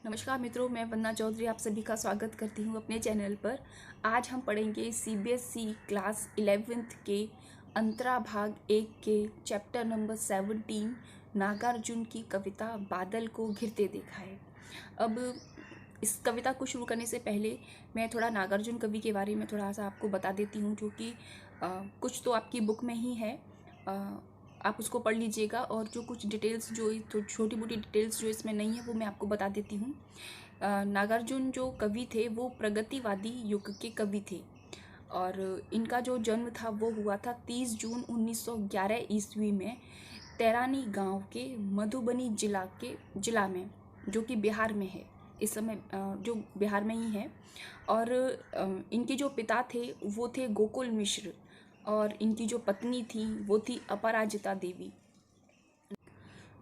नमस्कार मित्रों, मैं वंदना चौधरी आप सभी का स्वागत करती हूँ अपने चैनल पर। आज हम पढ़ेंगे सीबीएसई क्लास 11th के अंतरा भाग 1 के चैप्टर नंबर 17 नागार्जुन की कविता बादल को घिरते देखा है। अब इस कविता को शुरू करने से पहले मैं थोड़ा नागार्जुन कवि के बारे में थोड़ा सा आपको बता देती हूँ, जो कि कुछ तो आपकी बुक में ही है, आप उसको पढ़ लीजिएगा, और जो कुछ डिटेल्स जो तो छोटी मोटी डिटेल्स जो इसमें नहीं है वो मैं आपको बता देती हूँ। नागार्जुन जो कवि थे वो प्रगतिवादी युग के कवि थे, और इनका जो जन्म था वो हुआ था 30 जून 1911 ईस्वी में तैरानी गांव के मधुबनी जिला में, जो कि बिहार में है इस समय, जो बिहार में ही है। और इनके जो पिता थे वो थे गोकुल मिश्र, और इनकी जो पत्नी थी वो थी अपराजिता देवी।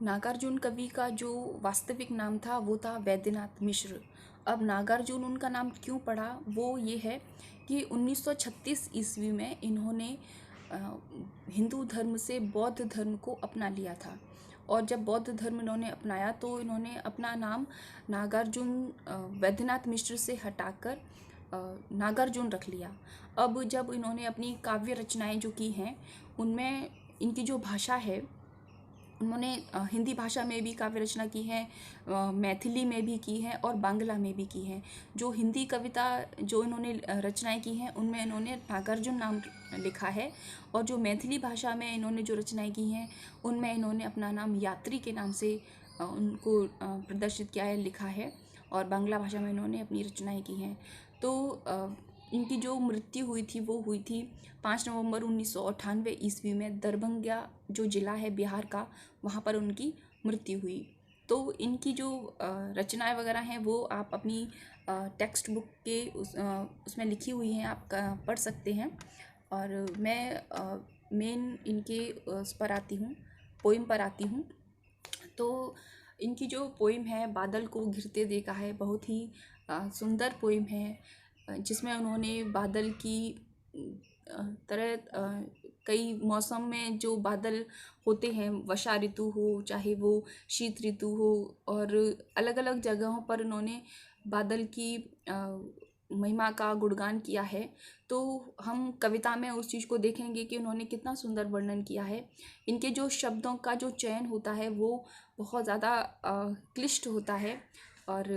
नागार्जुन कवि का जो वास्तविक नाम था वो था वैद्यनाथ मिश्र। अब नागार्जुन उनका नाम क्यों पड़ा, वो ये है कि 1936 ईस्वी में इन्होंने हिंदू धर्म से बौद्ध धर्म को अपना लिया था, और जब बौद्ध धर्म इन्होंने अपनाया तो इन्होंने अपना नाम नागार्जुन वैद्यनाथ मिश्र से हटाकर नागार्जुन रख लिया। अब जब इन्होंने अपनी काव्य रचनाएं जो की हैं उनमें इनकी जो भाषा है, उन्होंने हिंदी भाषा में भी काव्य रचना की है, मैथिली में भी की है और बांग्ला में भी की है। जो हिंदी कविता जो इन्होंने रचनाएं की हैं उनमें इन्होंने नागार्जुन नाम लिखा है, और जो मैथिली भाषा में इन्होंने जो रचनाएं की हैं उनमें इन्होंने अपना नाम यात्री के नाम से उनको प्रदर्शित किया है, लिखा है, और बांग्ला भाषा में इन्होंने अपनी रचनाएं की हैं। तो इनकी जो मृत्यु हुई थी वो हुई थी 5 नवंबर 1998 ईस्वी में दरभंगा जो ज़िला है बिहार का, वहाँ पर उनकी मृत्यु हुई। तो इनकी जो रचनाएं वगैरह हैं वो आप अपनी टेक्स्ट बुक के उसमें लिखी हुई हैं, आप पढ़ सकते हैं। और मैं मेन इनके उस पर आती हूँ, पोइम पर आती हूँ। तो इनकी जो पोइम है बादल को घिरते देखा है, बहुत ही सुंदर पोइम है, जिसमें उन्होंने बादल की तरह कई मौसम में जो बादल होते हैं, वर्षा ऋतु हो चाहे वो शीत ऋतु हो, और अलग अलग जगहों पर उन्होंने बादल की महिमा का गुणगान किया है। तो हम कविता में उस चीज़ को देखेंगे कि उन्होंने कितना सुंदर वर्णन किया है। इनके जो शब्दों का जो चयन होता है वो बहुत ज़्यादा क्लिष्ट होता है, और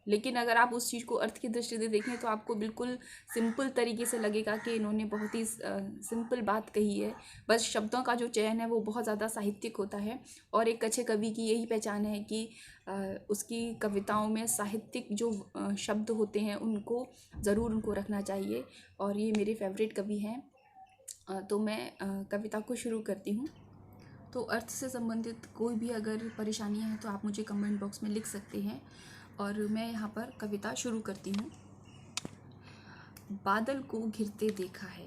लेकिन अगर आप उस चीज़ को अर्थ की दृष्टि से देखें तो आपको बिल्कुल सिंपल तरीके से लगेगा कि इन्होंने बहुत ही सिंपल बात कही है। बस शब्दों का जो चयन है वो बहुत ज़्यादा साहित्यिक होता है, और एक अच्छे कवि की यही पहचान है कि उसकी कविताओं में साहित्यिक जो शब्द होते हैं उनको ज़रूर उनको रखना चाहिए, और ये मेरे फेवरेट कवि हैं। तो मैं कविता को शुरू करती हूँ। तो अर्थ से संबंधित कोई भी अगर परेशानियाँ हैं तो आप मुझे कमेंट बॉक्स में लिख सकते हैं, और मैं यहाँ पर कविता शुरू करती हूँ। बादल को घिरते देखा है,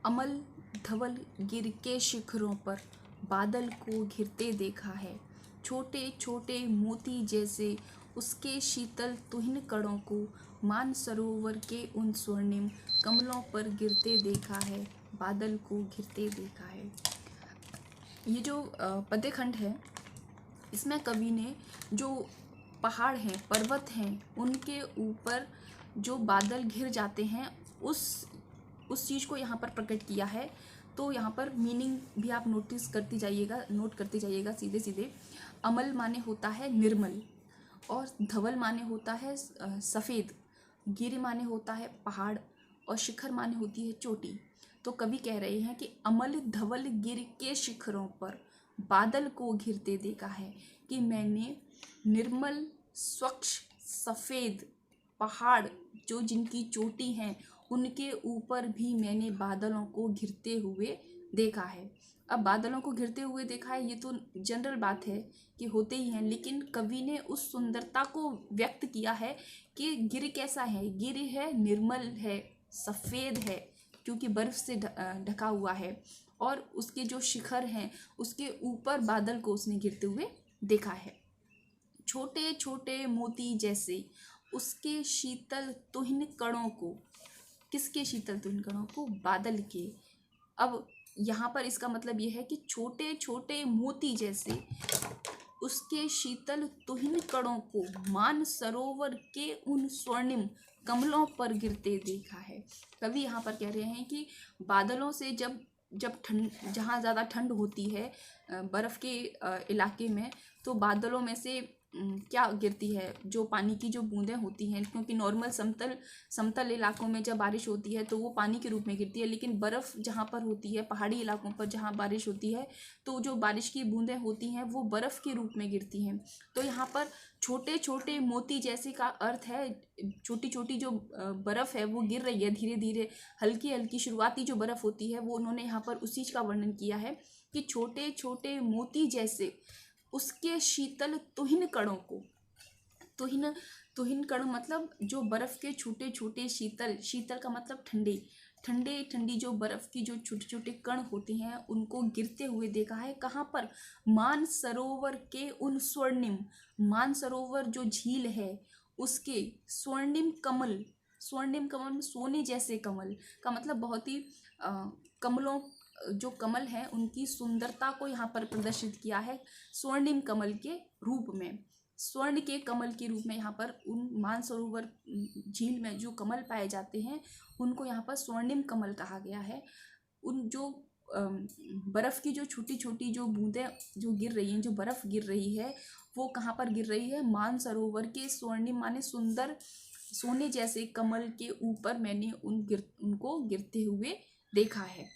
अमल धवल गिर के शिखरों पर बादल को घिरते देखा है, छोटे छोटे मोती जैसे उसके शीतल तुहिन कणों को मान सरोवर के उन स्वर्णिम कमलों पर गिरते देखा है, बादल को घिरते देखा है। ये जो पद्य खंड है इसमें कवि ने जो पहाड़ हैं, पर्वत हैं, उनके ऊपर जो बादल घिर जाते हैं उस चीज़ को यहाँ पर प्रकट किया है। तो यहाँ पर मीनिंग भी आप नोट करते जाइएगा सीधे सीधे। अमल माने होता है निर्मल, और धवल माने होता है सफ़ेद, गिर माने होता है पहाड़, और शिखर माने होती है चोटी। तो कवि कह रहे हैं कि अमल धवल गिर के शिखरों पर बादल को घिरते देखा है, कि मैंने निर्मल स्वच्छ सफ़ेद पहाड़ जो जिनकी चोटी हैं उनके ऊपर भी मैंने बादलों को घिरते हुए देखा है। अब बादलों को घिरते हुए देखा है ये तो जनरल बात है कि होते ही हैं, लेकिन कवि ने उस सुंदरता को व्यक्त किया है कि गिर कैसा है, गिर है निर्मल है, सफ़ेद है, क्योंकि बर्फ़ से ढका हुआ है, और उसके जो शिखर हैं उसके ऊपर बादल को उसने गिरते हुए देखा है, छोटे छोटे मोती जैसे उसके शीतल तुहिन कणों को। किसके शीतल तुहिन कणों को? बादल के। अब यहाँ पर इसका मतलब ये है कि छोटे छोटे मोती जैसे उसके शीतल तुहिन कणों को मान सरोवर के उन स्वर्णिम कमलों पर गिरते देखा है। कवि यहाँ पर कह रहे हैं कि बादलों से जब जब ठंड, जहाँ ज़्यादा ठंड होती है बर्फ़ के इलाके में, तो बादलों में से क्या गिरती है, जो पानी की जो बूंदें होती हैं, क्योंकि नॉर्मल समतल समतल इलाकों में जब बारिश होती है तो वो पानी के रूप में गिरती है, लेकिन बर्फ़ जहाँ पर होती है, पहाड़ी इलाकों पर जहाँ बारिश होती है, तो जो बारिश की बूंदें होती हैं वो बर्फ़ के रूप में गिरती हैं। तो यहाँ पर छोटे छोटे मोती जैसे का अर्थ है, छोटी छोटी जो बर्फ़ है वो गिर रही है धीरे धीरे, हल्की हल्की शुरुआती जो बर्फ़ होती है वो उन्होंने यहाँ पर उस चीज़ का वर्णन किया है कि छोटे छोटे मोती जैसे उसके शीतल तुहिन कणों को, तुहिन तुहिन कण मतलब जो बर्फ़ के छोटे छोटे शीतल, शीतल का मतलब ठंडे ठंडे ठंडी जो बर्फ़ की जो छोटे छोटे कण होते हैं उनको गिरते हुए देखा है। कहाँ पर? मान सरोवर के उन स्वर्णिम, मान सरोवर जो झील है उसके स्वर्णिम कमल, स्वर्णिम कमल सोने जैसे कमल का मतलब बहुत ही कमलों, जो कमल हैं उनकी सुंदरता को यहाँ पर प्रदर्शित किया है स्वर्णिम कमल के रूप में। स्वर्ण के कमल के रूप में यहाँ पर उन मानसरोवर झील में जो कमल पाए जाते हैं उनको यहाँ पर स्वर्णिम कमल कहा गया है। उन जो बर्फ़ की जो छोटी छोटी जो बूंदें जो गिर रही हैं, जो बर्फ़ गिर रही है वो कहाँ पर गिर रही है? मानसरोवर के स्वर्णिम माने सुंदर सोने जैसे कमल के ऊपर मैंने उनको गिरते हुए देखा है।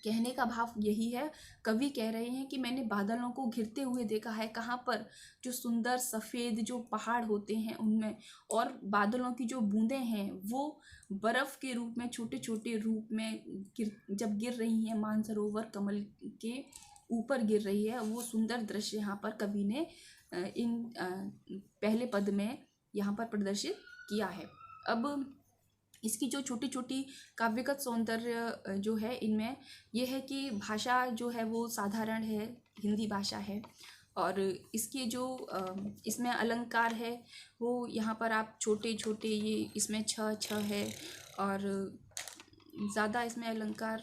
कहने का भाव यही है, कवि कह रहे हैं कि मैंने बादलों को घिरते हुए देखा है। कहाँ पर? जो सुंदर सफ़ेद जो पहाड़ होते हैं उनमें, और बादलों की जो बूंदें हैं वो बर्फ़ के रूप में छोटे छोटे रूप में जब गिर रही हैं, मानसरोवर कमल के ऊपर गिर रही है, वो सुंदर दृश्य यहाँ पर कवि ने इन पहले पद में यहाँ पर प्रदर्शित किया है। अब इसकी जो छोटी छोटी काव्यगत सौंदर्य जो है इनमें यह है कि भाषा जो है वो साधारण है, हिंदी भाषा है, और इसके जो इसमें अलंकार है वो यहाँ पर आप छोटे छोटे, ये इसमें छ है, और ज़्यादा इसमें अलंकार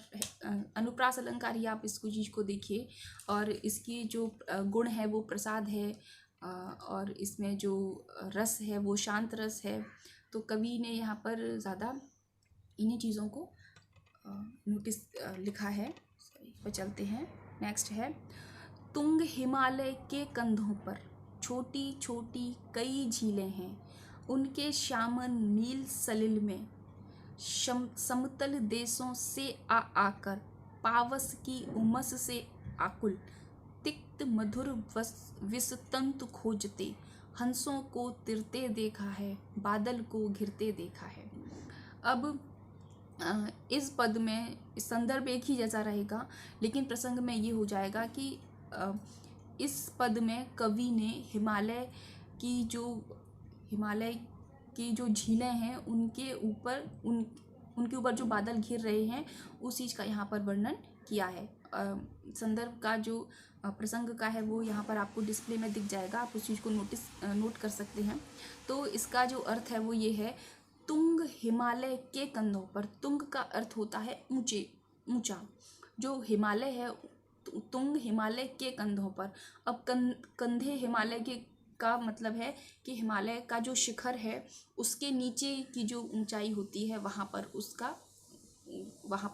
अनुप्रास अलंकार ही आप इसको चीज़ को देखिए। और इसकी जो गुण है वो प्रसाद है, और इसमें जो रस है वो शांत रस है। तो कवि ने यहाँ पर ज़्यादा इन्हीं चीज़ों को नोटिस लिखा है। पर चलते हैं, नेक्स्ट है, तुंग हिमालय के कंधों पर छोटी छोटी कई झीलें हैं, उनके श्यामल नील सलिल में समतल देशों से आकर पावस की उमस से आकुल तिक्त मधुर विसतंतु खोजते हंसों को तिरते देखा है, बादल को घिरते देखा है। अब इस पद में संदर्भ एक ही जैसा रहेगा, लेकिन प्रसंग में ये हो जाएगा कि इस पद में कवि ने हिमालय की जो झीलें हैं उनके ऊपर जो बादल घिर रहे हैं उस चीज़ का यहाँ पर वर्णन किया है। संदर्भ का जो प्रसंग का है वो यहाँ पर आपको डिस्प्ले में दिख जाएगा, आप उस चीज़ को नोट कर सकते हैं। तो इसका जो अर्थ है वो ये है, तुंग हिमालय के कंधों पर। तुंग का अर्थ होता है ऊंचे, ऊंचा। जो हिमालय है, तुंग हिमालय के कंधों पर। अब कंधे हिमालय के का मतलब है कि हिमालय का जो शिखर है उसके नीचे की जो ऊंचाई होती है वहाँ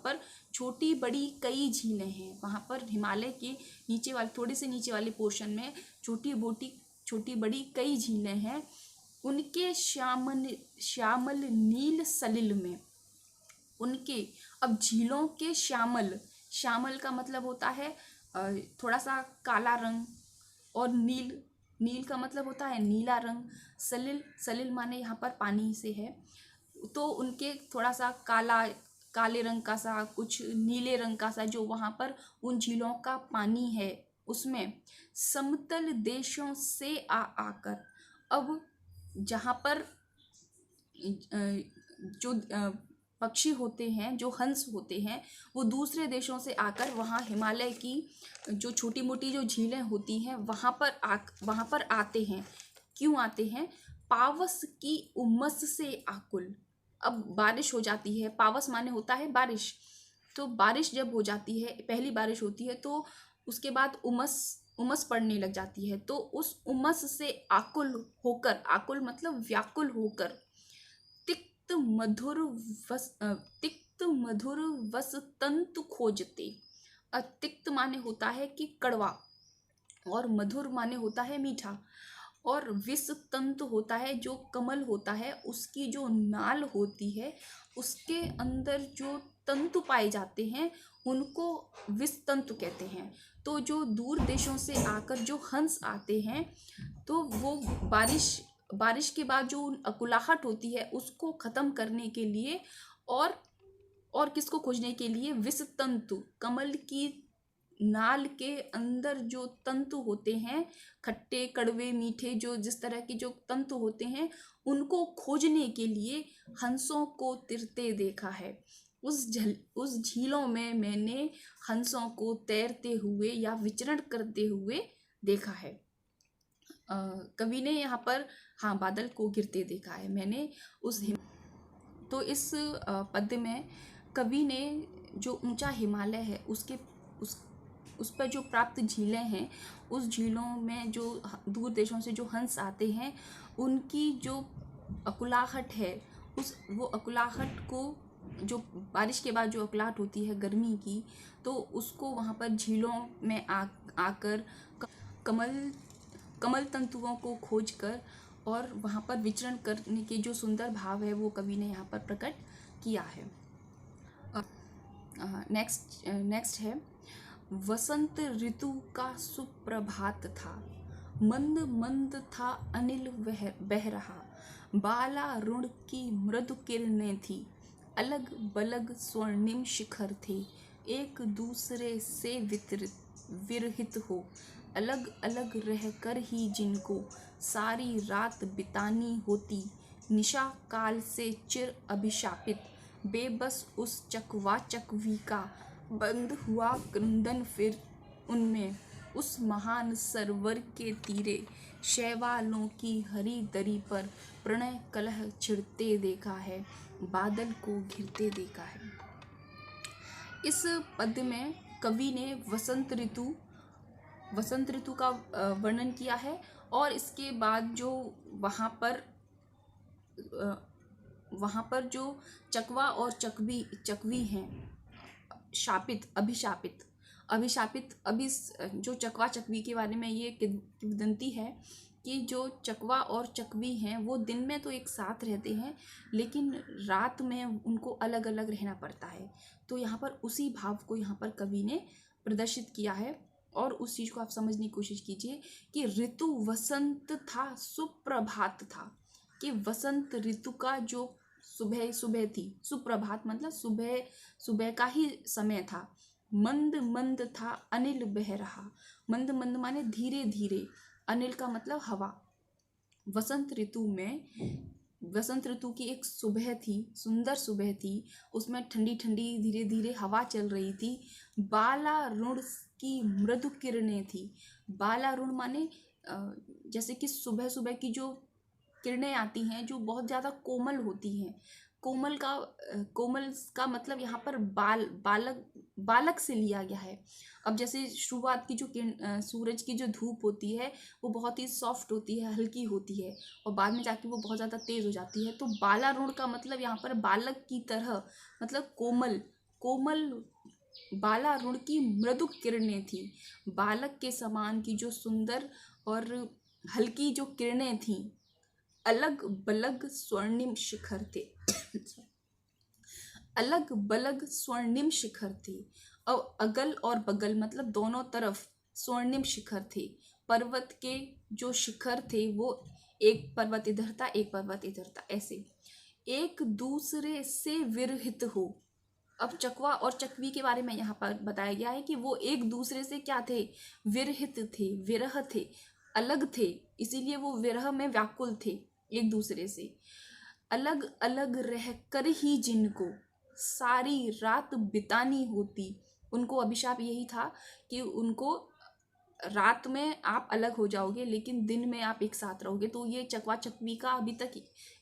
पर छोटी बड़ी कई झीलें हैं। वहाँ पर हिमालय के नीचे वाले, थोड़े से नीचे वाले पोर्शन में छोटी बड़ी कई झीलें हैं। उनके श्यामल नील सलिल में, उनके, अब झीलों के श्यामल का मतलब होता है थोड़ा सा काला रंग, और नील का मतलब होता है नीला रंग। सलिल माने यहाँ पर पानी से है, तो उनके थोड़ा सा काले रंग का सा, कुछ नीले रंग का सा जो वहाँ पर उन झीलों का पानी है उसमें समतल देशों से आकर, अब जहाँ पर जो पक्षी होते हैं, जो हंस होते हैं, वो दूसरे देशों से आकर वहाँ हिमालय की जो छोटी मोटी जो झीलें होती हैं वहाँ पर आते हैं। क्यों आते हैं? पावस की उमस से आकुल। अब बारिश हो जाती है, पावस माने होता है बारिश, तो बारिश जब हो जाती है, पहली बारिश होती है तो उसके बाद उमस उमस पड़ने लग जाती है, तो उस उमस से आकुल होकर, आकुल मतलब व्याकुल होकर, तिक्त मधुर तिक्त मधुर वस तंतु खोजते। तिक्त माने होता है कि कड़वा, और मधुर माने होता है मीठा, और विष तंतु होता है जो कमल होता है उसकी जो नाल होती है, उसके अंदर जो तंतु पाए जाते हैं उनको विष तंतु कहते हैं। तो जो दूर देशों से आकर जो हंस आते हैं, तो वो बारिश के बाद जो अकुलाहट होती है उसको खत्म करने के लिए, और किसको खोजने के लिए, विष तंतु, कमल की नाल के अंदर जो तंतु होते हैं, खट्टे कड़वे मीठे जो जिस तरह के जो तंतु होते हैं, उनको खोजने के लिए हंसों को तिरते देखा है। उस झीलों में मैंने हंसों को तैरते हुए या विचरण करते हुए देखा है। कवि ने यहाँ पर हाँ बादल को गिरते देखा है मैंने तो इस पद्य में कवि ने जो ऊंचा हिमालय है उस पर जो प्राप्त झीलें हैं, उस झीलों में जो दूर देशों से जो हंस आते हैं, उनकी जो अकुलाहट है, वो अकुलाहट को, जो बारिश के बाद जो अकुलाहट होती है गर्मी की, तो उसको वहाँ पर झीलों में आकर कमल तंतुओं को खोजकर और वहाँ पर विचरण करने के जो सुंदर भाव है वो कवि ने यहाँ पर प्रकट किया है। नेक्स्ट है, वसंत ऋतु का सुप्रभात था, मंद मंद था अनिल बह रहा, बाला रुण की मृदु किरणें थी, अलग बलग स्वर्णिम शिखर थे, एक दूसरे से विरहित हो, अलग अलग रहकर ही जिनको सारी रात बितानी होती, निशा काल से चिर अभिशापित, बेबस उस चकवा चकवी का बंद हुआ क्रंदन फिर उनमें, उस महान सरोवर के तीरे शैवालों की हरी दरी पर प्रणय कलह छिड़ते देखा है, बादल को घिरते देखा है। इस पद्य में कवि ने वसंत ऋतु का वर्णन किया है, और इसके बाद जो वहाँ पर जो चकवा और चकवी हैं, अभिशापित अभी जो चकवा चकवी के बारे में ये किंवदंती है कि जो चकवा और चकवी हैं वो दिन में तो एक साथ रहते हैं, लेकिन रात में उनको अलग अलग रहना पड़ता है। तो यहाँ पर उसी भाव को यहाँ पर कवि ने प्रदर्शित किया है, और उस चीज़ को आप समझने की कोशिश कीजिए कि ऋतु वसंत था, सुप्रभात था, कि वसंत ऋतु का जो सुबह थी, सुप्रभात मतलब सुबह का ही समय था, मंद मंद था अनिल बह रहा, मंद मंद माने धीरे धीरे, अनिल का मतलब हवा। वसंत ऋतु की एक सुबह थी, सुंदर सुबह थी, उसमें ठंडी ठंडी धीरे धीरे हवा चल रही थी, बाला रुण की मृदु किरणें थी, बाला रुण माने जैसे कि सुबह सुबह की जो किरणें आती हैं जो बहुत ज़्यादा कोमल होती हैं, कोमल का मतलब यहाँ पर बालक से लिया गया है। अब जैसे शुरुआत की जो सूरज की जो धूप होती है वो बहुत ही सॉफ्ट होती है, हल्की होती है, और बाद में जाके वो बहुत ज़्यादा तेज़ हो जाती है। तो बालारूढ़ का मतलब यहाँ पर बालक की तरह, मतलब कोमल बालारूढ़ की मृदु किरणें थी, बालक के समान की जो सुंदर और हल्की जो किरणें थीं, अलग बलग स्वर्णिम शिखर थे अलग बलग स्वर्णिम शिखर थे। अब अगल और बगल मतलब दोनों तरफ स्वर्णिम शिखर थे, पर्वत के जो शिखर थे वो एक पर्वत इधर था एक पर्वत इधर था, ऐसे एक दूसरे से विरहित हो। अब चकवा और चकवी के बारे में यहाँ पर बताया गया है कि वो एक दूसरे से क्या थे, विरहित थे, विरह थे, अलग थे, इसीलिए वो विरह में व्याकुल थे, एक दूसरे से अलग अलग रहकर ही जिनको सारी रात बितानी होती। उनको अभिशाप यही था कि उनको रात में आप अलग हो जाओगे लेकिन दिन में आप एक साथ रहोगे। तो ये चकवा चकवी का अभी तक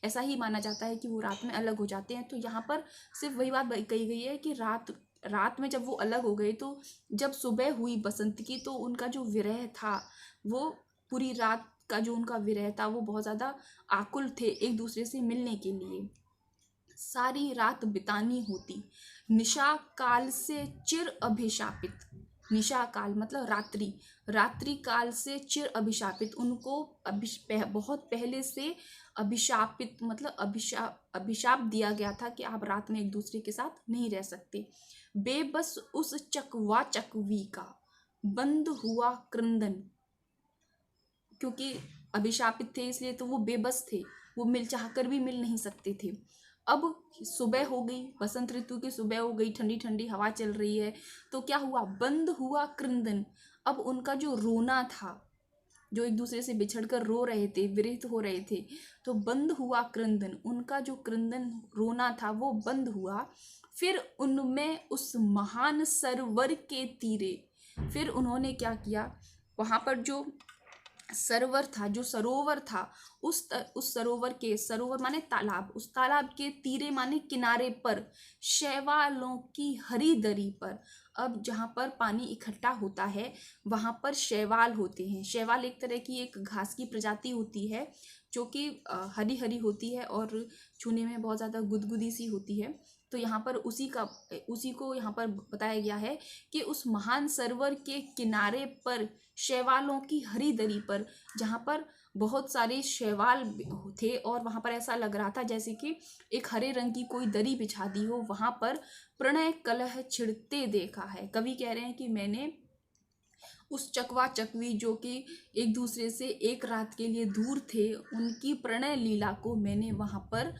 ऐसा ही माना जाता है कि वो रात में अलग हो जाते हैं। तो यहाँ पर सिर्फ वही बात कही गई है कि रात में जब वो अलग हो गए तो जब सुबह हुई बसंत की तो उनका जो विरह था वो पूरी रात का जो उनका विरह था वो बहुत ज़्यादा आकुल थे एक दूसरे से मिलने के लिए। सारी रात बितानी होती निशा काल से चिर अभिशापित। निशा काल मतलब रात्रि, रात्रि काल से चिर अभिशापित, उनको बहुत पहले से अभिशापित मतलब अभिशाप दिया गया था कि आप रात में एक दूसरे के साथ नहीं रह सकते। बेबस उस चकवा चकवी का बंद हुआ क्रंदन, क्योंकि अभिशापित थे इसलिए तो वो बेबस थे, वो मिल चाहकर भी मिल नहीं सकते थे। अब सुबह हो गई, बसंत ऋतु की सुबह हो गई, ठंडी ठंडी हवा चल रही है, तो क्या हुआ, बंद हुआ क्रंदन। अब उनका जो रोना था, जो एक दूसरे से बिछड़कर रो रहे थे, विरहित हो रहे थे, तो बंद हुआ क्रंदन, उनका जो क्रंदन रोना था वो बंद हुआ। फिर उनमें उस महान सरोवर के तीरे, फिर उन्होंने क्या किया, वहां पर जो सरोवर था, जो सरोवर था, उस सरोवर के, सरोवर माने तालाब, उस तालाब के तीरे माने किनारे पर, शैवालों की हरी दरी पर। अब जहाँ पर पानी इकट्ठा होता है वहाँ पर शैवाल होते हैं। शैवाल एक तरह की एक घास की प्रजाति होती है जो कि हरी हरी होती है और छूने में बहुत ज़्यादा गुदगुदी सी होती है। तो यहाँ पर उसी को यहाँ पर बताया गया है कि उस महान सरोवर के किनारे पर शैवालों की हरी दरी पर, जहाँ पर बहुत सारे शैवाल थे और वहाँ पर ऐसा लग रहा था जैसे कि एक हरे रंग की कोई दरी बिछा दी हो, वहाँ पर प्रणय कलह छिड़ते देखा है। कवि कह रहे हैं कि मैंने उस चकवा चकवी जो कि एक दूसरे से एक रात के लिए दूर थे, उनकी प्रणय लीला को मैंने वहाँ पर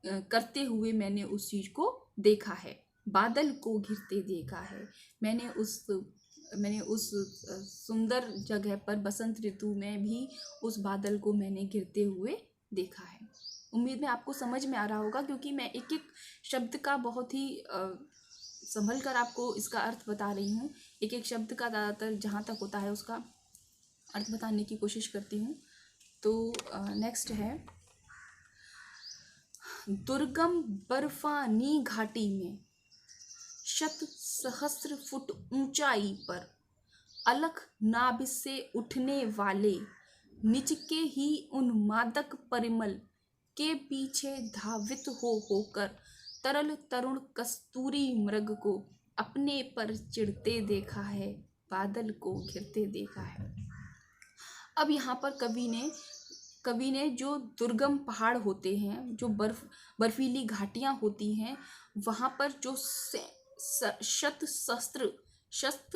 करते हुए मैंने उस चीज को देखा है। बादल को घिरते देखा है, मैंने उस सुंदर जगह पर बसंत ऋतु में भी उस बादल को मैंने घिरते हुए देखा है। उम्मीद में आपको समझ में आ रहा होगा, क्योंकि मैं एक एक शब्द का बहुत ही संभल कर आपको इसका अर्थ बता रही हूँ। एक एक शब्द का ज़्यादातर जहाँ तक होता है उसका अर्थ बताने की कोशिश करती हूँ। तो नेक्स्ट है, दुर्गम बर्फानी घाटी में शत सहस्र फुट ऊंचाई पर अलख नाभ से उठने वाले निज के ही उन्मादक परिमल के पीछे धावित होकर तरल तरुण कस्तूरी मृग को अपने पर चिढ़ते देखा है, बादल को घिरते देखा है। अब यहाँ पर कवि ने जो दुर्गम पहाड़ होते हैं, जो बर्फीली घाटियां होती हैं, वहां पर जो शस्त्र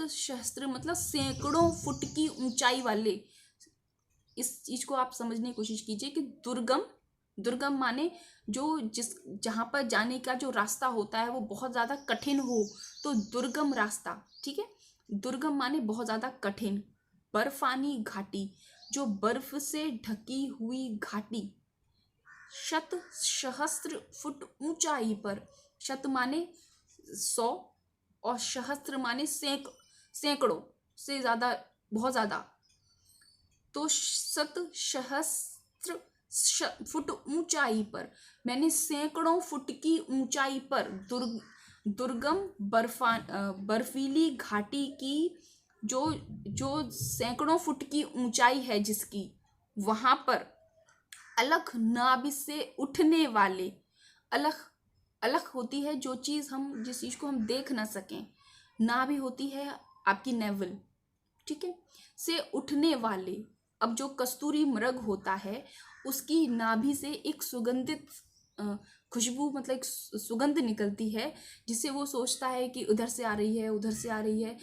शस्त्र मतलब सैकड़ों फुट की ऊंचाई वाले, इस चीज को आप समझने की कोशिश कीजिए कि दुर्गम माने जहां पर जाने का जो रास्ता होता है वो बहुत ज्यादा कठिन हो, तो दुर्गम रास्ता, ठीक है। दुर्गम माने बहुत ज्यादा कठिन। बर्फानी घाटी, जो बर्फ से ढकी हुई घाटी, शत सहस्त्र फुट ऊंचाई पर, शत माने 100 और सहस्त्र माने सैकड़ों से ज्यादा, बहुत ज्यादा, तो शत सहस्त्र फुट ऊंचाई पर, मैंने सैकड़ों फुट की ऊंचाई पर दुर्गम बर्फीली घाटी की जो सैकड़ों फुट की ऊंचाई है जिसकी, वहां पर अलख नाभि से उठने वाले, अलख होती है जिस चीज को हम देख ना सकें, नाभि होती है आपकी नेवल, ठीक है, से उठने वाले। अब जो कस्तूरी मृग होता है उसकी नाभि से एक सुगंधित खुशबू, मतलब एक सुगंध निकलती है, जिससे वो सोचता है कि उधर से आ रही है, उधर से आ रही है।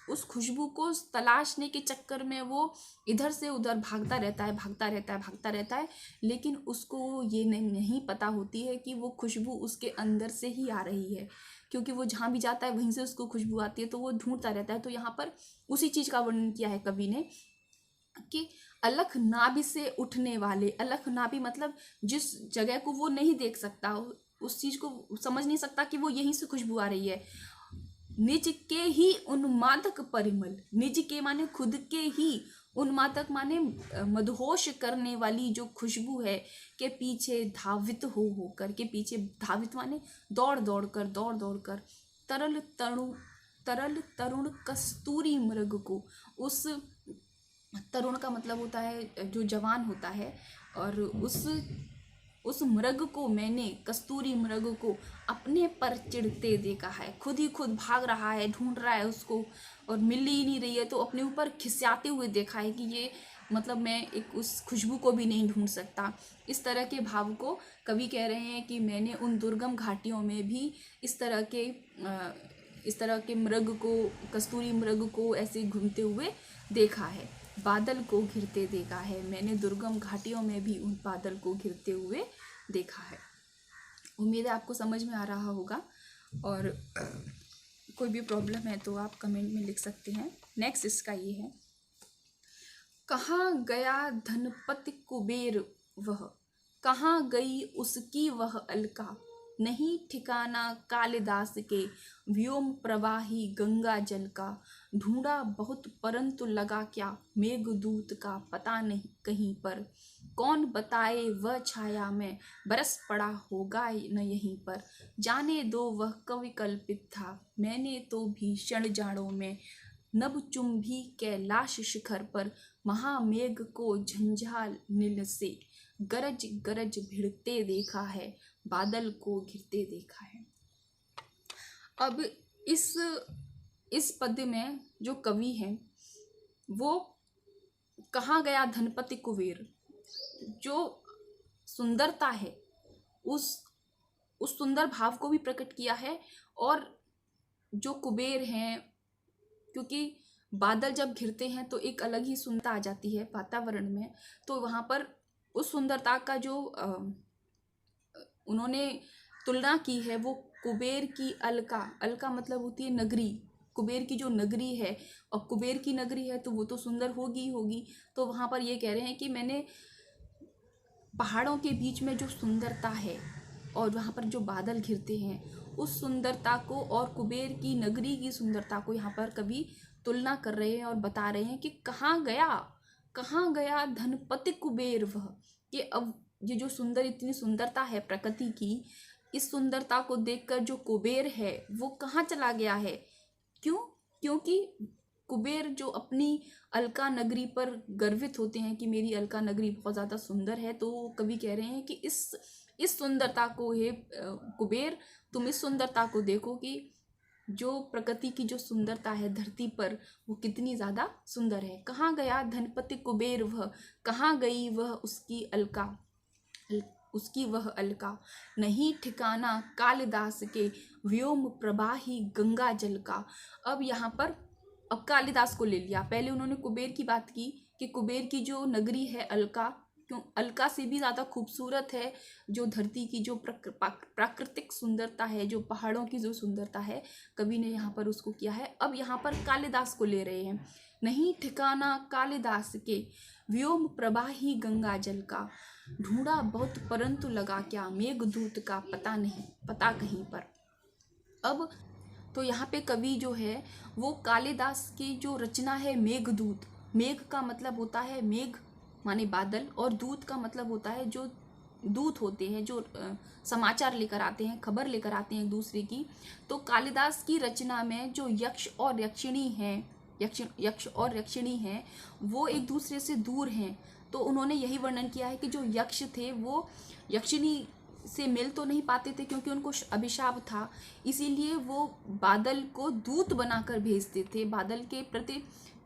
उस खुशबू को तलाशने के चक्कर में वो इधर से उधर भागता रहता है, लेकिन उसको ये नहीं पता होती है कि वो खुशबू उसके अंदर से ही आ रही है, क्योंकि वो जहाँ भी जाता है वहीं से उसको खुशबू आती है, तो वो ढूंढता रहता है। तो यहाँ पर उसी चीज का वर्णन किया है कवि ने कि अलख नाभि से उठने वाले। अलख नाभि मतलब जिस जगह को वो नहीं देख सकता, उस चीज को समझ नहीं सकता कि वो यहीं से खुशबू आ रही है। निज के ही उन्मादक परिमल, निज के माने खुद के ही, उन्मादक माने मदहोश करने वाली जो खुशबू है के पीछे धावित हो होकर, के पीछे धावित माने दौड़ दौड़ कर तरल तरुण कस्तूरी मृग को, उस तरुण का मतलब होता है जो जवान होता है, और उस मृग को मैंने, कस्तूरी मृग को अपने पर चिढ़ते देखा है। खुद ही खुद भाग रहा है, ढूंढ रहा है उसको और मिल ही नहीं रही है, तो अपने ऊपर खिसियाते हुए देखा है कि ये मतलब मैं एक उस खुशबू को भी नहीं ढूंढ सकता। इस तरह के भाव को कवि कह रहे हैं कि मैंने उन दुर्गम घाटियों में भी इस तरह के मृग को, कस्तूरी मृग को ऐसे घूमते हुए देखा है। बादल को घिरते देखा है, मैंने दुर्गम घाटियों में भी उन बादल को घिरते हुए देखा है। उम्मीद है आपको समझ में आ रहा होगा, और कोई भी प्रॉब्लम है तो आप कमेंट में लिख सकते हैं। नेक्स्ट इसका ये है, कहाँ गया धनपति कुबेर वह, कहाँ गई उसकी वह अलका, नहीं ठिकाना कालिदास के व्योम प्रवाही गंगा जल का, ढूंढा बहुत परंतु लगा क्या, मेघदूत का पता नहीं कहीं पर, कौन बताए वह छाया में बरस पड़ा होगा न यहीं पर, जाने दो वह कवि कल्पित था, मैंने तो भीषण जाड़ों में नभचुंबी कैलाश शिखर पर, महामेघ को झंझानील से गरज गरज भिड़ते देखा है, बादल को घिरते देखा है। अब इस पद्य में जो कवि हैं वो कहाँ गया धनपति कुबेर, जो सुंदरता है उस सुंदर भाव को भी प्रकट किया है, और जो कुबेर हैं, क्योंकि बादल जब घिरते हैं तो एक अलग ही सुंदरता आ जाती है वातावरण में, तो वहाँ पर उस सुंदरता का जो उन्होंने तुलना की है वो कुबेर की अलका, अलका मतलब होती है नगरी, कुबेर की जो नगरी है, और कुबेर की नगरी है तो वो तो सुंदर होगी ही होगी। तो वहाँ पर ये कह रहे हैं कि मैंने पहाड़ों के बीच में जो सुंदरता है और वहाँ पर जो बादल घिरते हैं उस सुंदरता को और कुबेर की नगरी की सुंदरता को यहाँ पर कवि तुलना कर रहे हैं और बता रहे हैं कि कहाँ गया धनपति कुबेर वह, कि अब ये जो इतनी सुंदरता है प्रकृति की, इस सुंदरता को देखकर जो कुबेर है वो कहाँ चला गया है। क्योंकि कुबेर जो अपनी अलका नगरी पर गर्वित होते हैं कि मेरी अलका नगरी बहुत ज़्यादा सुंदर है, तो कवि कह रहे हैं कि इस सुंदरता को, हे कुबेर तुम इस सुंदरता को देखो कि जो प्रकृति की जो सुंदरता है धरती पर वो कितनी ज़्यादा सुंदर है। कहाँ गया धनपति कुबेर वह, कहाँ गई वह उसकी वह अलका, नहीं ठिकाना कालिदास के व्योम प्रवाही गंगा जल का। अब यहाँ पर अब कालिदास को ले लिया, पहले उन्होंने कुबेर की बात की कि कुबेर की जो नगरी है अलका, क्यों अलका से भी ज़्यादा खूबसूरत है जो धरती की जो प्राकृतिक सुंदरता है, जो पहाड़ों की जो सुंदरता है, कवि ने यहाँ पर उसको किया है। अब यहाँ पर कालिदास को ले रहे हैं, नहीं ठिकाना कालिदास के व्योम प्रवाही गंगा जल का, ढूंढा बहुत परंतु लगा क्या, मेघदूत का पता कहीं पर। अब तो यहाँ पे कवि जो है वो कालिदास की जो रचना है मेघदूत, मेघ का मतलब होता है मेघ माने बादल, और दूत का मतलब होता है जो दूत होते हैं, जो समाचार लेकर आते हैं, खबर लेकर आते हैं एक दूसरे की। तो कालिदास की रचना में जो यक्ष और यक्षिणी हैं वो एक दूसरे से दूर हैं। तो उन्होंने यही वर्णन किया है कि जो यक्ष थे वो यक्षिणी से मिल तो नहीं पाते थे क्योंकि उनको अभिशाप था, इसीलिए वो बादल को दूत बनाकर भेजते थे, बादल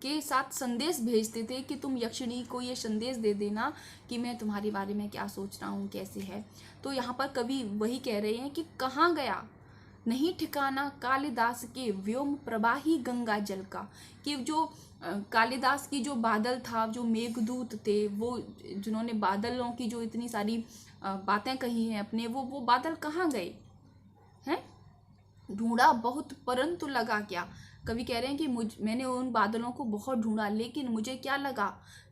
के साथ संदेश भेजते थे कि तुम यक्षिणी को ये संदेश दे देना कि मैं तुम्हारे बारे में क्या सोच रहा हूँ, कैसे है। तो यहाँ पर कवि वही कह रहे हैं कि कहाँ गया नहीं ठिकाना कालिदास के व्योम प्रवाही गंगा जल का, कि जो कालिदास की जो बादल था, जो मेघदूत थे, वो जिन्होंने बादलों की जो इतनी सारी बातें कही हैं अपने, वो बादल कहाँ गए हैं। ढूंढा बहुत परंतु लगा क्या, कवि कह रहे हैं कि मैंने उन बादलों को बहुत ढूंढा लेकिन मुझे क्या लगा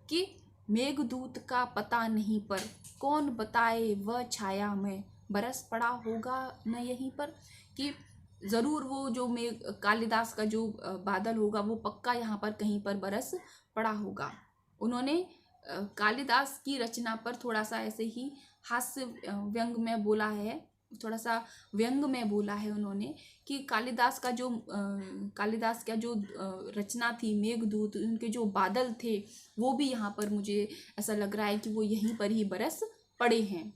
कि मेघदूत का पता नहीं पर, कौन बताए वह छाया में बरस पड़ा होगा न यहीं पर, कि ज़रूर वो जो कालिदास का जो बादल होगा वो पक्का यहाँ पर कहीं पर बरस पड़ा होगा। उन्होंने कालिदास की रचना पर थोड़ा सा ऐसे ही हास्य व्यंग में बोला है, थोड़ा सा व्यंग में बोला है उन्होंने कि कालिदास का जो रचना थी मेघदूत, उनके जो बादल थे वो भी यहाँ पर मुझे ऐसा लग रहा है कि वो यहीं पर ही बरस पड़े हैं।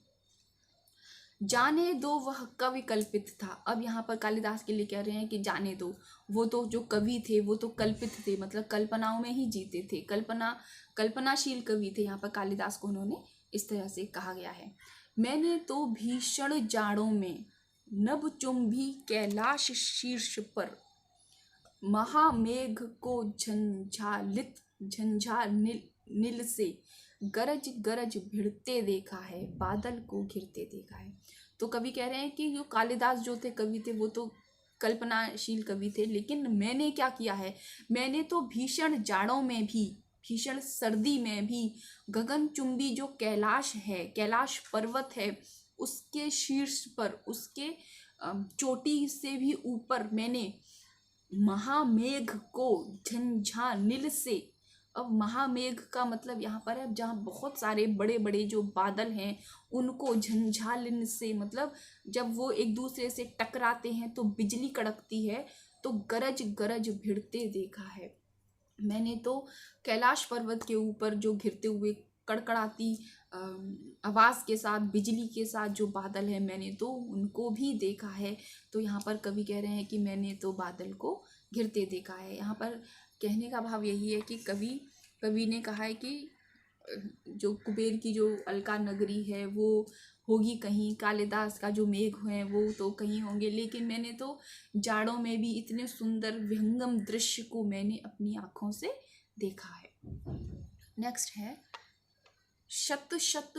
जाने दो वह कवि कल्पित था। अब यहाँ पर कालिदास के लिए कह रहे हैं कि जाने दो, वो तो जो कवि थे वो तो कल्पित थे, मतलब कल्पनाओं में ही जीते थे, कल्पनाशील कवि थे। यहाँ पर कालिदास को उन्होंने इस तरह से कहा गया है। मैंने तो भीषण जाड़ों में नभ चुंबी कैलाश शीर्ष पर, महामेघ को झंझानिल से गरज गरज भिड़ते देखा है, बादल को घिरते देखा है। तो कवि कह रहे हैं कि जो कालिदास जो थे कवि थे वो तो कल्पनाशील कवि थे, लेकिन मैंने क्या किया है, मैंने तो भीषण जाड़ों में भी, भीषण सर्दी में भी गगनचुंबी जो कैलाश है, कैलाश पर्वत है, उसके शीर्ष पर, उसके चोटी से भी ऊपर मैंने महामेघ को झंझानिल से, अब महामेघ का मतलब यहाँ पर है जहाँ बहुत सारे बड़े बड़े जो बादल हैं उनको झंझालिन से, मतलब जब वो एक दूसरे से टकराते हैं तो बिजली कड़कती है, तो गरज गरज भिड़ते देखा है। मैंने तो कैलाश पर्वत के ऊपर जो घिरते हुए कड़कड़ाती आवाज़ के साथ, बिजली के साथ जो बादल है, मैंने तो उनको भी देखा है। तो यहाँ पर कवि कह रहे हैं कि मैंने तो बादल को घिरते देखा है। यहाँ पर कहने का भाव यही है कि कवि ने कहा है कि जो कुबेर की जो अलका नगरी है वो होगी कहीं, कालिदास का जो मेघ है वो तो कहीं होंगे, लेकिन मैंने तो जाड़ों में भी इतने सुंदर विहंगम दृश्य को मैंने अपनी आँखों से देखा है। नेक्स्ट है, शत शत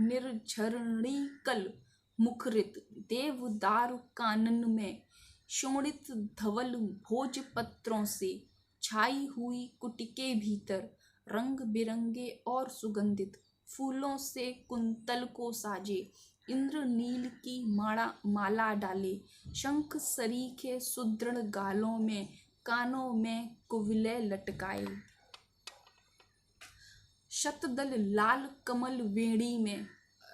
निर्झरणी कल मुखरित देवदार कानन में, शोणित धवल भोज पत्रों से छाई हुई कुटी के भीतर, रंग बिरंगे और सुगंधित फूलों से कुंतल को साजे, इंद्र नील की माला डाले, शंख सरीखे सुदृढ़ गालों में, कानों में कुविले लटकाए। शतदल लाल कमल वेणी में,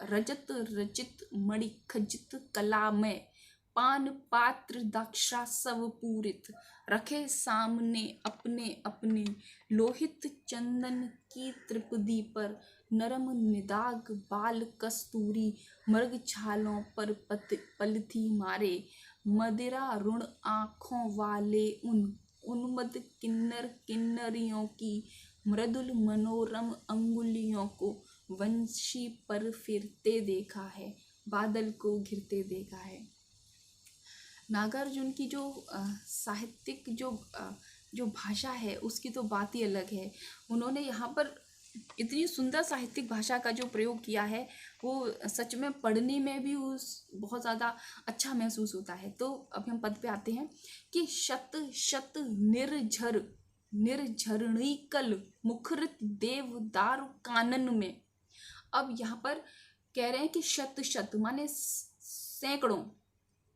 रजत रचित मणिखचित कला में, पान पात्र दक्षा सब पूरित, रखे सामने अपने अपने, लोहित चंदन की त्रिपदी पर, नरम निदाग बाल कस्तूरी, मृग छालों पर पलथी मारे, मदिरा रुण आँखों वाले उन्मद किन्नर किन्नरियों की, मृदुल मनोरम अंगुलियों को वंशी पर फिरते देखा है, बादल को घिरते देखा है। नागार्जुन की जो साहित्यिक जो भाषा है उसकी तो बात ही अलग है। उन्होंने यहाँ पर इतनी सुंदर साहित्यिक भाषा का जो प्रयोग किया है वो सच में पढ़ने में भी बहुत ज़्यादा अच्छा महसूस होता है। तो अभी हम पद पे आते हैं कि शत शत निर्झरणी कल मुखरित देवदार कानन में। अब यहाँ पर कह रहे हैं कि शत शत माने सैकड़ों,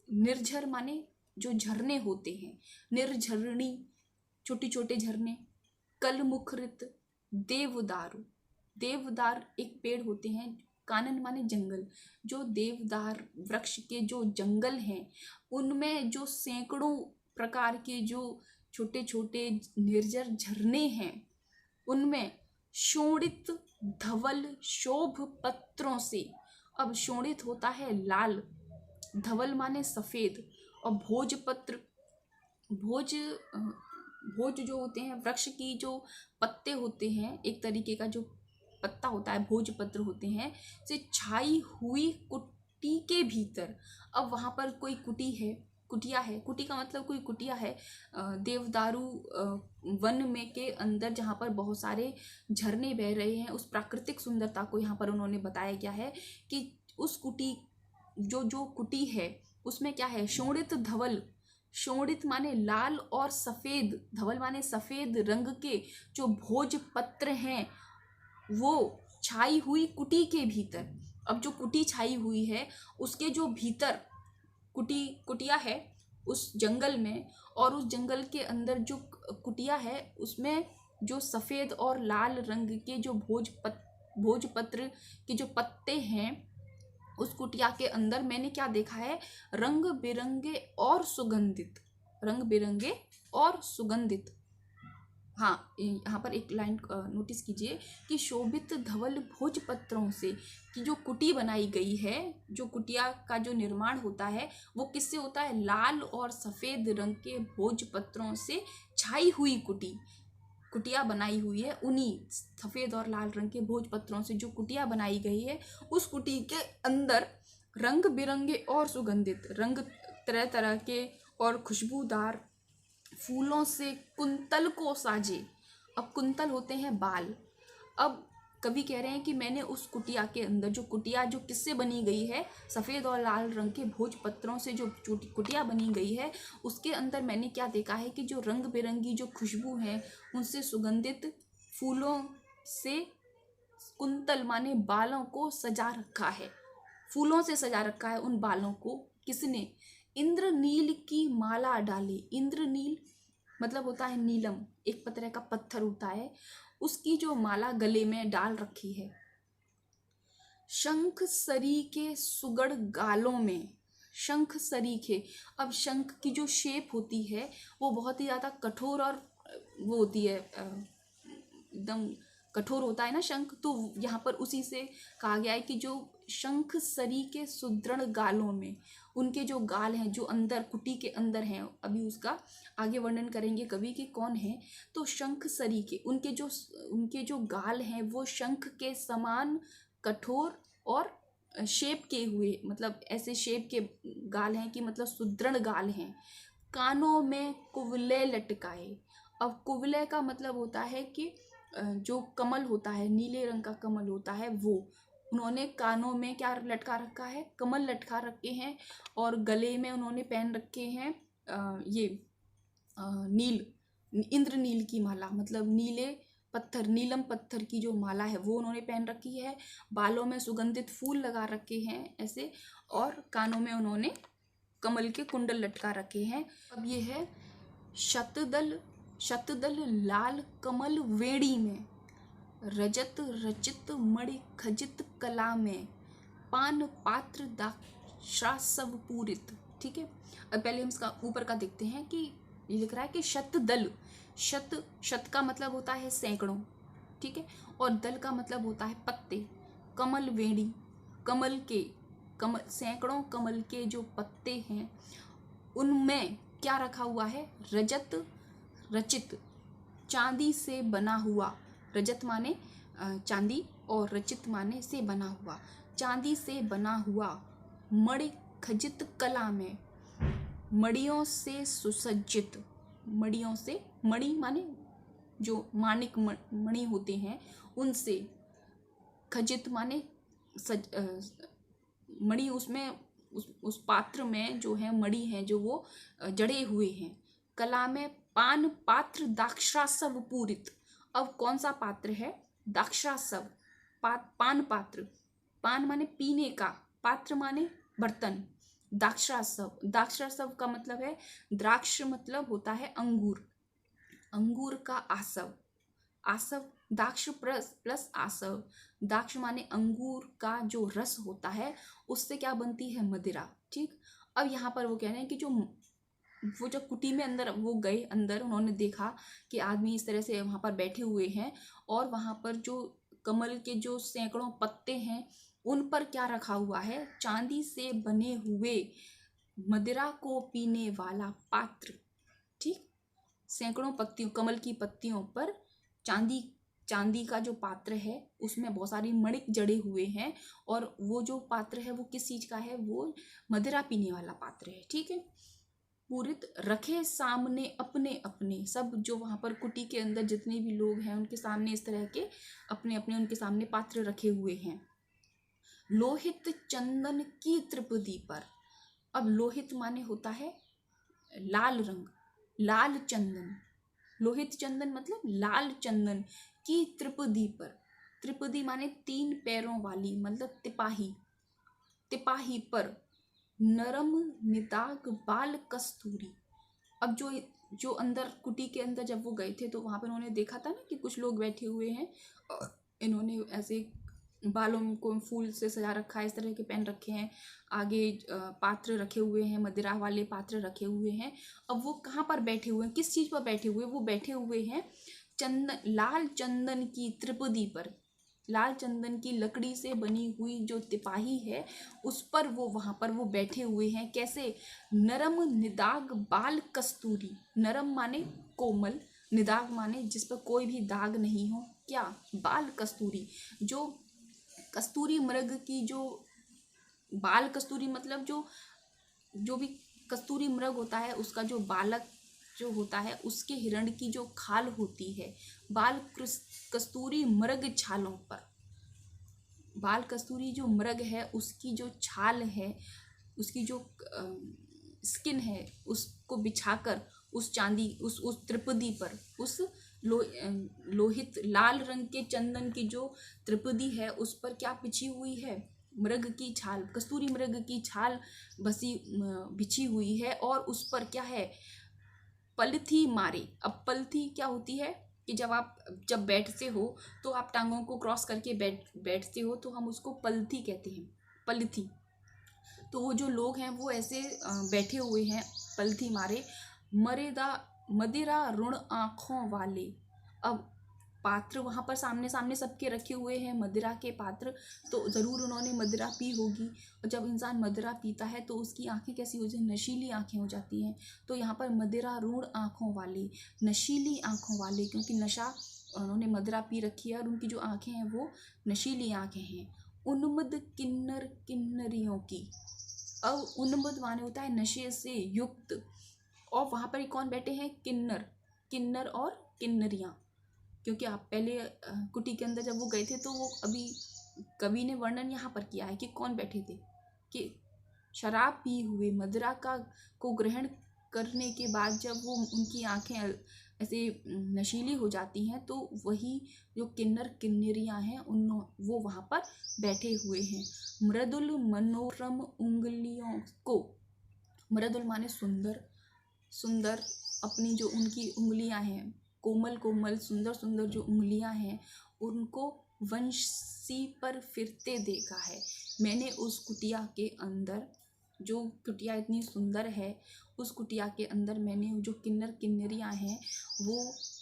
निर्झर माने जो झरने होते हैं, निर्झरणी छोटे छोटे झरने, कल मुखरित देवदार एक पेड़ होते हैं, कानन माने जंगल, जो देवदार वृक्ष के जो जंगल हैं उनमें जो सैकड़ों प्रकार के जो छोटे छोटे निर्जर झरने हैं, उनमें शोणित धवल शोभ पत्रों से। अब शोणित होता है लाल, धवल माने सफेद, और भोजपत्र, भोज जो होते हैं वृक्ष की जो पत्ते होते हैं, एक तरीके का जो पत्ता होता है भोजपत्र होते हैं, से छाई हुई कुटी के भीतर। अब वहाँ पर कोई कुटिया है, कुटी का मतलब कोई कुटिया है, देवदारू वन में के अंदर जहाँ पर बहुत सारे झरने बह रहे हैं, उस प्राकृतिक सुंदरता को यहाँ पर उन्होंने बताया गया है कि उस कुटी जो कुटी है उसमें क्या है, शोणित धवल, शोणित माने लाल और सफ़ेद, धवल माने सफ़ेद रंग के जो भोजपत्र हैं वो छाई हुई कुटी के भीतर। अब जो कुटी छाई हुई है उसके जो भीतर कुटिया है उस जंगल में, और उस जंगल के अंदर जो कुटिया है उसमें जो सफ़ेद और लाल रंग के जो भोजपत्र के जो पत्ते हैं, उस कुटिया के अंदर मैंने क्या देखा है, रंग बिरंगे और सुगंधित, रंग बिरंगे और सुगंधित। हाँ, यहाँ पर एक लाइन नोटिस कीजिए कि शोभित धवल भोजपत्रों से कि जो कुटी बनाई गई है, जो कुटिया का जो निर्माण होता है वो किससे होता है, लाल और सफ़ेद रंग के भोजपत्रों से छाई हुई कुटिया बनाई हुई है। उन्हीं सफ़ेद और लाल रंग के भोजपत्रों से जो कुटिया बनाई गई है, उस कुटी के अंदर रंग बिरंगे और सुगंधित, रंग तरह तरह के और खुशबूदार फूलों से कुंतल को साजे। अब कुंतल होते हैं बाल। अब कवि कह रहे हैं कि मैंने उस कुटिया के अंदर, जो कुटिया जो किससे बनी गई है, सफ़ेद और लाल रंग के भोजपत्रों से जो कुटिया बनी गई है, उसके अंदर मैंने क्या देखा है कि जो रंग बिरंगी जो खुशबू है, उनसे सुगंधित फूलों से कुंतल माने बालों को सजा रखा है, फूलों से सजा रखा है उन बालों को। किसने, इंद्रनील की माला डाली। इंद्रनील मतलब होता है नीलम, एक तरह का पत्थर होता है, उसकी जो माला गले में डाल रखी है। शंख सरीखे सुगढ़ गालों में, शंख सरीखे। अब शंख की जो शेप होती है वो बहुत ही ज़्यादा कठोर और वो होती है, एकदम कठोर होता है ना शंख, तो यहाँ पर उसी से कहा गया है कि जो शंख सरी के सुदृढ़ गालों में, उनके जो गाल हैं जो अंदर कुटी के अंदर हैं, अभी उसका आगे वर्णन करेंगे कवि कि कौन है। तो शंख सरी के उनके जो गाल हैं वो शंख के समान कठोर और शेप के हुए, मतलब ऐसे शेप के गाल हैं कि मतलब सुदृढ़ गाल हैं। कानों में कुवलय लटकाए। अब कुवलय का मतलब होता है कि जो कमल होता है, नीले रंग का कमल होता है, वो उन्होंने कानों में क्या लटका रखा है, कमल लटका रखे हैं। और गले में उन्होंने पहन रखे हैं ये नील, इंद्रनील की माला, मतलब नीले पत्थर, नीलम पत्थर की जो माला है वो उन्होंने पहन रखी है। बालों में सुगंधित फूल लगा रखे हैं ऐसे, और कानों में उन्होंने कमल के कुंडल लटका रखे हैं। अब ये है शतदल लाल कमल वेणी में, रजत रचित मणि खजित कला में, पान पात्र दाक्षा सब पूरित। ठीक है, अब पहले हम इसका ऊपर का देखते हैं कि ये लिख रहा है कि शतदल, शत का मतलब होता है सैकड़ों, ठीक है, और दल का मतलब होता है पत्ते। कमल वेणी, कमल सैकड़ों कमल के जो पत्ते हैं उनमें क्या रखा हुआ है, रजत रचित, चांदी से बना हुआ, रजत माने चांदी और रचित माने से बना हुआ, चांदी से बना हुआ, मणि खजित कला में, मणियों से सुसज्जित, मणियों से, मणि माने जो मानिक मणि होते हैं उनसे, खजित माने मणि, उसमें उस पात्र में जो है मणि है जो वो जड़े हुए हैं। कला में पान पात्र दाक्षासव पूरित। अब कौन सा पात्र है, दाक्षासव, पान पात्र, पान माने पीने का, पात्र माने बर्तन, दाक्षासव का मतलब है द्राक्ष, मतलब होता है अंगूर, अंगूर का आसव, आसव दाक्ष प्लस आसव, दाक्ष माने अंगूर का जो रस होता है उससे क्या बनती है, मदिरा। ठीक, अब यहाँ पर वो कह रहे हैं कि वो जब कुटी में अंदर वो गए, अंदर उन्होंने देखा कि आदमी इस तरह से वहाँ पर बैठे हुए हैं और वहाँ पर जो कमल के जो सैकड़ों पत्ते हैं उन पर क्या रखा हुआ है, चांदी से बने हुए मदिरा को पीने वाला पात्र। ठीक, सैकड़ों पत्तियों, कमल की पत्तियों पर चांदी का जो पात्र है उसमें बहुत सारी मणिक जड़े हुए हैं, और वो जो पात्र है वो किस चीज का है, वो मदिरा पीने वाला पात्र है। ठीक है, पूरित रखे सामने अपने अपने, सब जो वहां पर कुटी के अंदर जितने भी लोग हैं उनके सामने इस तरह के अपने अपने उनके सामने पात्र रखे हुए हैं। लोहित चंदन की त्रिपदी पर। अब लोहित माने होता है लाल रंग, लाल चंदन, लोहित चंदन मतलब लाल चंदन की त्रिपदी पर, त्रिपदी माने 3 पैरों वाली, मतलब तिपाही, तिपाही पर नरम निदाग बाल कस्तूरी। अब जो जो अंदर कुटी के अंदर जब वो गए थे तो वहाँ पर उन्होंने देखा था ना कि कुछ लोग बैठे हुए हैं और इन्होंने ऐसे बालों को फूल से सजा रखा है, इस तरह के पहन रखे हैं, आगे पात्र रखे हुए हैं, मदिरा वाले पात्र रखे हुए हैं। अब वो कहाँ पर बैठे हुए हैं, किस चीज़ पर बैठे हुए हैं? वो बैठे हुए हैं लाल चंदन की त्रिपदी पर। लाल चंदन की लकड़ी से बनी हुई जो तिपाही है उस पर वो वहाँ पर वो बैठे हुए हैं। कैसे? नरम निदाग बाल कस्तूरी। नरम माने कोमल, निदाग माने जिस पर कोई भी दाग नहीं हो। क्या? बाल कस्तूरी। जो कस्तूरी मृग की जो बाल कस्तूरी मतलब जो जो भी कस्तूरी मृग होता है उसका जो बालक जो होता है उसके हिरण की जो खाल होती है, बाल कस्तूरी मृग छालों पर। बाल कस्तूरी जो मृग है उसकी जो छाल है, उसकी जो स्किन है, उसको बिछाकर उस चांदी उस त्रिपदी पर, उस लोहित लाल रंग के चंदन की जो त्रिपदी है उस पर क्या बिछी हुई है? मृग की छाल, कस्तूरी मृग की छाल बिछी हुई है। और उस पर क्या है? पलथी मारे। अब पलथी क्या होती है कि जब बैठते हो तो आप टांगों को क्रॉस करके बैठते हो तो हम उसको पलथी कहते हैं, पलथी। तो वो जो लोग हैं वो ऐसे बैठे हुए हैं पलथी मारे। मदिरा ऋण आँखों वाले। अब पात्र वहाँ पर सामने सामने सबके रखे हुए हैं, मदिरा के पात्र, तो ज़रूर उन्होंने मदिरा पी होगी। और जब इंसान मदिरा पीता है तो उसकी आंखें कैसी हो जाती हैं? नशीली आंखें हो जाती हैं। तो यहाँ पर मदिरा ऋण आँखों वाले, नशीली आँखों वाले, क्योंकि नशा उन्होंने मदिरा पी रखी है और उनकी जो आंखें हैं वो नशीली आंखें हैं। उन्मद किन्नर किन्नरियों की। अब उन्मद माने होता है नशे से युक्त। और वहाँ पर कौन बैठे हैं? किन्नर, किन्नर और किन्नरियाँ। क्योंकि आप पहले कुटी के अंदर जब वो गए थे तो वो अभी कवि ने वर्णन यहाँ पर किया है कि कौन बैठे थे, कि शराब पी हुए मदिरा को ग्रहण करने के बाद जब वो उनकी आंखें ऐसे नशीली हो जाती हैं तो वही जो किन्नर किन्नरियाँ हैं वो वहाँ पर बैठे हुए हैं। मृदुल मनोरम उंगलियों को, मृदुल माने सुंदर, सुंदर अपनी जो उनकी उंगलियां हैं, कोमल कोमल सुंदर सुंदर जो उंगलियां हैं, उनको वंशी पर फिरते देखा है मैंने उस कुटिया के अंदर। जो कुटिया इतनी सुंदर है उस कुटिया के अंदर मैंने जो किन्नर किन्नरियां हैं वो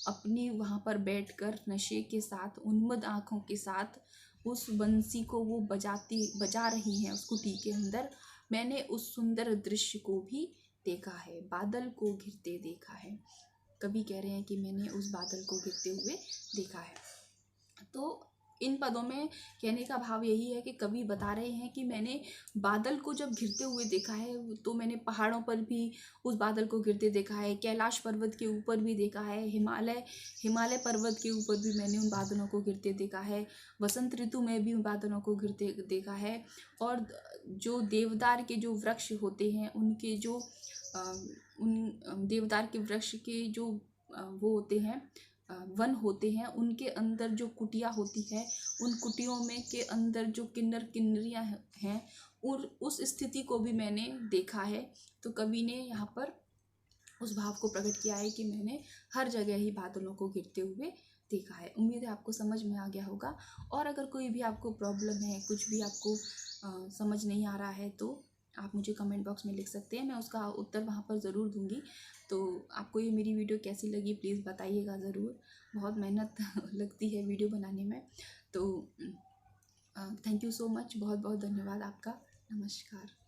अपनी वहाँ पर बैठकर नशे के साथ, उन्मद आँखों के साथ उस बंसी को वो बजा रही हैं उस कुटी के अंदर। मैंने उस सुंदर दृश्य को भी देखा है, बादल को घिरते देखा है। कवि कह रहे हैं कि मैंने उस बादल को घिरते हुए देखा है। तो इन पदों में कहने का भाव यही है कि कवि बता रहे हैं कि मैंने बादल को जब घिरते हुए देखा है तो मैंने पहाड़ों पर भी उस बादल को घिरते देखा है, कैलाश पर्वत के ऊपर भी देखा है, हिमालय पर्वत के ऊपर भी मैंने उन बादलों को घिरते देखा है, वसंत ऋतु में भी उन बादलों को घिरते देखा है। और जो देवदार के जो वृक्ष होते हैं उनके जो उन देवदार के वृक्ष के जो वो होते हैं वन होते हैं, उनके अंदर जो कुटिया होती है उन कुटियों में के अंदर जो किन्नर किन्नरियाँ हैं और उस स्थिति को भी मैंने देखा है। तो कवि ने यहाँ पर उस भाव को प्रकट किया है कि मैंने हर जगह ही बादलों को घिरते हुए देखा है। उम्मीद है आपको समझ में आ गया होगा। और अगर कोई भी आपको प्रॉब्लम है, कुछ भी आपको समझ नहीं आ रहा है तो आप मुझे कमेंट बॉक्स में लिख सकते हैं, मैं उसका उत्तर वहाँ पर ज़रूर दूँगी। तो आपको ये मेरी वीडियो कैसी लगी प्लीज़ बताइएगा ज़रूर। बहुत मेहनत लगती है वीडियो बनाने में। तो थैंक यू सो मच, बहुत बहुत धन्यवाद आपका। नमस्कार।